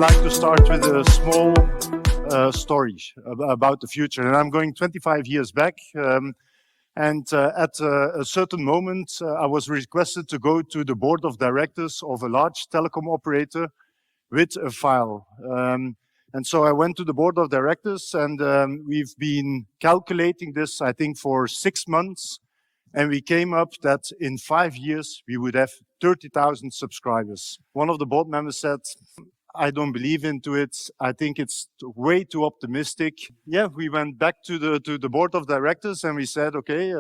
like to start with a small story about the future. And I'm going 25 years back. At a certain moment, I was requested to go to the board of directors of a large telecom operator with a file. And so I went to the board of directors, and we've been calculating this, I think, for 6 months. And we came up that in 5 years, we would have 30,000 subscribers. One of the board members said, I don't believe into it. I think it's way too optimistic. Yeah, we went back to the board of directors and we said, okay,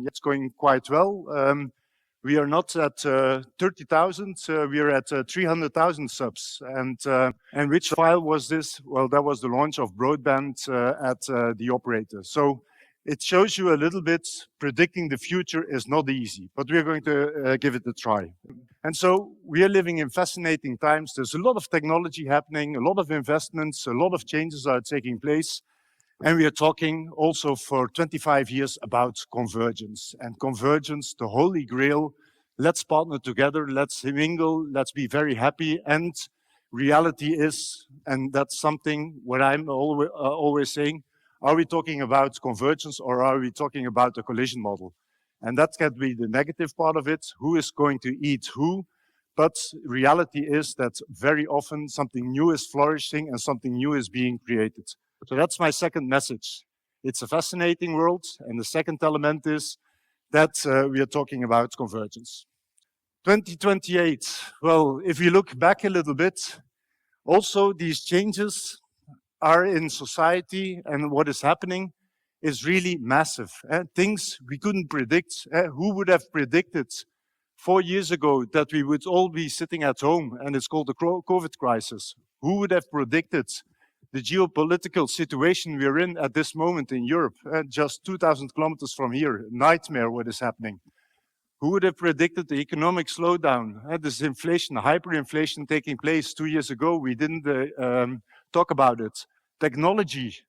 it's going quite well. We are not at 30,000, we are at 300,000 subs. And which file was this? Well, that was the launch of broadband at the operator. So it shows you a little bit, predicting the future is not easy, but we're going to give it a try. And so we are living in fascinating times. There's a lot of technology happening, a lot of investments, a lot of changes are taking place. And we are talking also for 25 years about convergence. And convergence, the holy grail, let's partner together, let's mingle, let's be very happy. And reality is, and that's something what I'm always saying, are we talking about convergence or are we talking about a collision model? And that can be the negative part of it, who is going to eat who. But reality is that very often something new is flourishing and something new is being created. So that's my second message. It's a fascinating world. And the second element is that we are talking about convergence. 2028, well, if we look back a little bit, also these changes are in society and what is happening is really massive. Things we couldn't predict. Who would have predicted 4 years ago that we would all be sitting at home and it's called the COVID crisis? Who would have predicted the geopolitical situation we're in at this moment in Europe? Just 2,000 kilometers from here, nightmare what is happening. Who would have predicted the economic slowdown? This inflation, hyperinflation taking place 2 years ago, we didn't talk about it. Technology.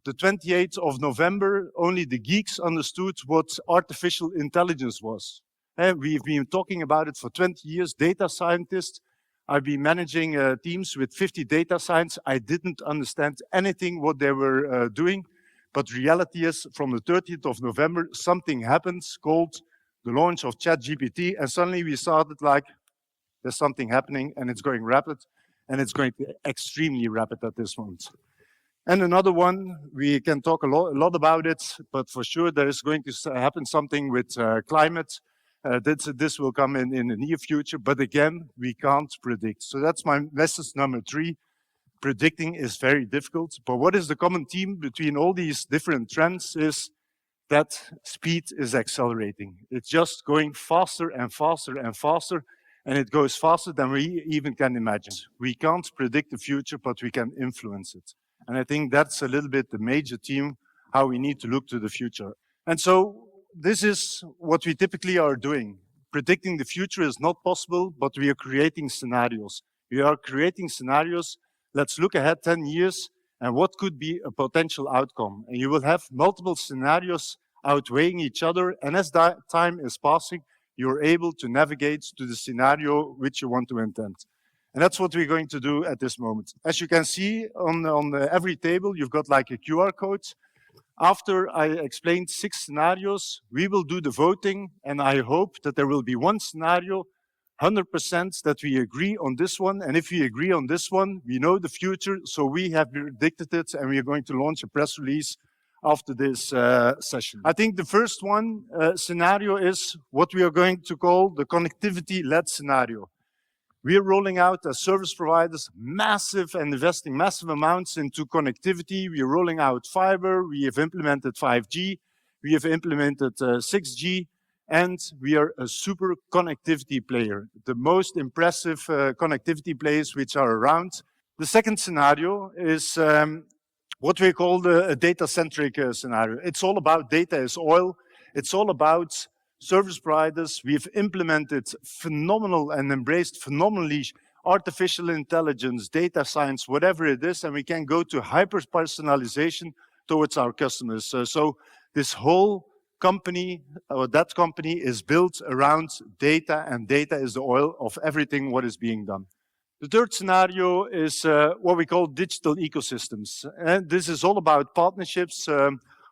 The 28th of November, only the geeks understood what artificial intelligence was. We've been talking about it for 20 years, data scientists. I've been managing teams with 50 data scientists. I didn't understand anything what they were doing, but reality is from the 30th of November, something happens called the launch of ChatGPT, and suddenly we started like, there's something happening and it's going rapid, and it's going extremely rapid at this moment. And another one, we can talk a lot about it, but for sure there is going to happen something with climate. This will come in the near future, but again, we can't predict. So that's my message number 3. Predicting is very difficult, but what is the common theme between all these different trends is that speed is accelerating. It's just going faster and faster and faster, and it goes faster than we even can imagine. We can't predict the future, but we can influence it. And I think that's a little bit the major theme, how we need to look to the future. And so this is what we typically are doing. Predicting the future is not possible, but we are creating scenarios. We are creating scenarios. Let's look ahead 10 years and what could be a potential outcome. And you will have multiple scenarios outweighing each other. And as that time is passing, you're able to navigate to the scenario which you want to intend. And that's what we're going to do at this moment. As you can see on every table, you've got like a QR code. After I explained 6 scenarios, we will do the voting, and I hope that there will be one scenario, 100% that we agree on this one. And if we agree on this one, we know the future, so we have predicted it, and we are going to launch a press release after this session. I think the first one scenario is what we are going to call the connectivity-led scenario. We are rolling out as service providers massive and investing massive amounts into connectivity. We are rolling out fiber. We have implemented 5G. We have implemented 6G. And we are a super connectivity player, the most impressive connectivity players which are around. The second scenario is what we call a data-centric scenario. It's all about data is oil. It's all about service providers. We've implemented phenomenal and embraced phenomenally artificial intelligence, data science, whatever it is, and we can go to hyper-personalization towards our customers. So this whole company, or that company, is built around data, and data is the oil of everything what is being done. The third scenario is what we call digital ecosystems. And this is all about partnerships,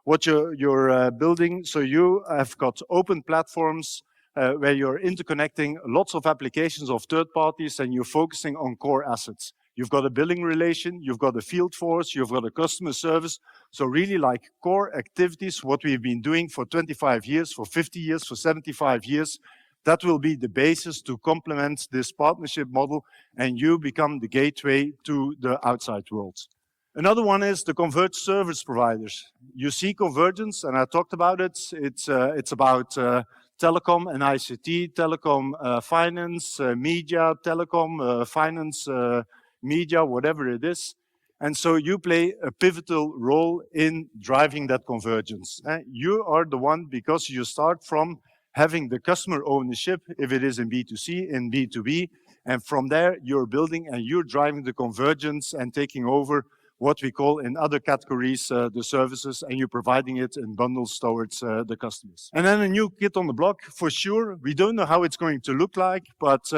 what you're building. So you have got open platforms where you're interconnecting lots of applications of third parties and you're focusing on core assets. You've got a billing relation, you've got a field force, you've got a customer service. So really like core activities, what we've been doing for 25 years, for 50 years, for 75 years, that will be the basis to complement this partnership model and you become the gateway to the outside world. Another one is the converged service providers. You see convergence, and I talked about it. It's about telecom and ICT, telecom, finance, media, telecom, finance, media, whatever it is. And so you play a pivotal role in driving that convergence. You are the one because you start from having the customer ownership, if it is in B2C, in B2B, and from there you're building and you're driving the convergence and taking over what we call in other categories the services, and you're providing it in bundles towards the customers. And then a new kid on the block, for sure. We don't know how it's going to look like, but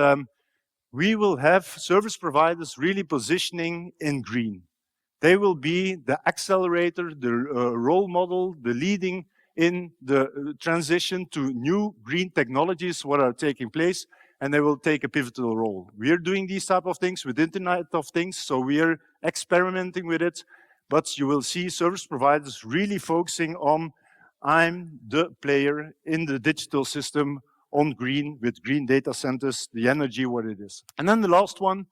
we will have service providers really positioning in green. They will be the accelerator, the role model, the leading in the transition to new green technologies, what are taking place, and they will take a pivotal role. We are doing these type of things with Internet of Things, so we are experimenting with it, but you will see service providers really focusing on, I'm the player in the digital system on green, with green data centers, the energy, what it is. And then the last one,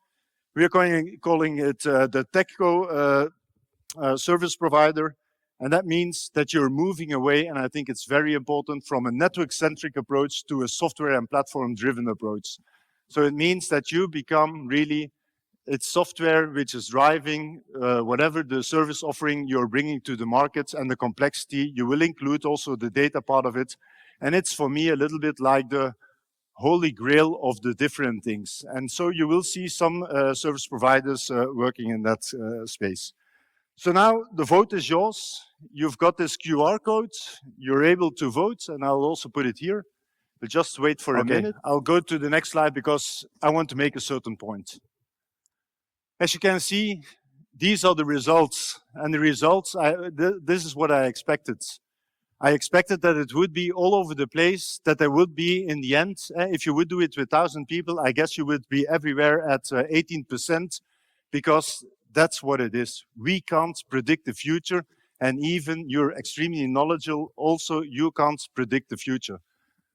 we are calling it the TechCo service provider. And that means that you're moving away, and I think it's very important, from a network-centric approach to a software and platform-driven approach. So it means that you become really, it's software which is driving whatever the service offering you're bringing to the market and the complexity. You will include also the data part of it. And it's, for me, a little bit like the holy grail of the different things. And so you will see some service providers working in that space. So now the vote is yours. You've got this QR code. You're able to vote, and I'll also put it here. But just wait for a minute. I'll go to the next slide because I want to make a certain point. As you can see, these are the results. And the results, this is what I expected. I expected that it would be all over the place, that there would be, in the end, if you would do it with 1,000 people, I guess you would be everywhere at 18%, because that's what it is. We can't predict the future, and even you're extremely knowledgeable, also you can't predict the future.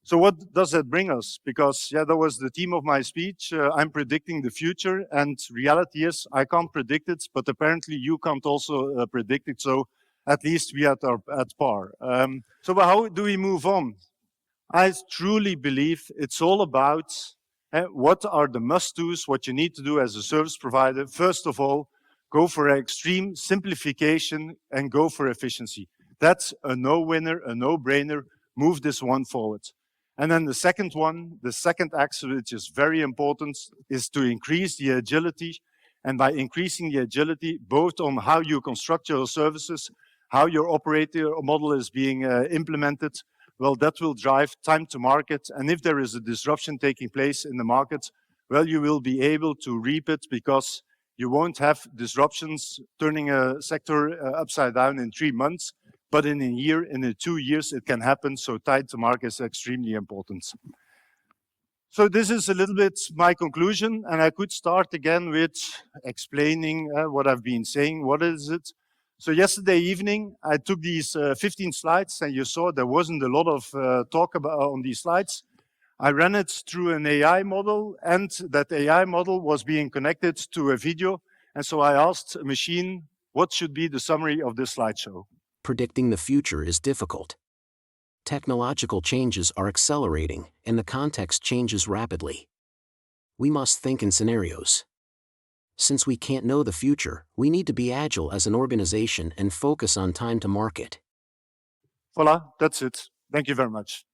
So what does that bring us? Because, yeah, that was the theme of my speech. I'm predicting the future, and reality is I can't predict it, but apparently you can't also predict it. So at least we are at par. So how do we move on? I truly believe it's all about what are the must-dos, what you need to do as a service provider. First of all, go for extreme simplification and go for efficiency. That's a no-winner, a no-brainer. Move this one forward. And then the second one, the second axis, which is very important, is to increase the agility. And by increasing the agility, both on how you construct your services, how your operator model is being implemented, well, that will drive time to market. And if there is a disruption taking place in the market, well, you will be able to reap it, because you won't have disruptions turning a sector upside down in 3 months, but in a year, in 2 years, it can happen. So time to market is extremely important. So this is a little bit my conclusion, and I could start again with explaining what I've been saying. What is it? So yesterday evening, I took these 15 slides, and you saw there wasn't a lot of talk about on these slides. I ran it through an AI model, and that AI model was being connected to a video. And so I asked a machine, what should be the summary of this slideshow? Predicting the future is difficult. Technological changes are accelerating, and the context changes rapidly. We must think in scenarios. Since we can't know the future, we need to be agile as an organization and focus on time to market. Voila, that's it. Thank you very much.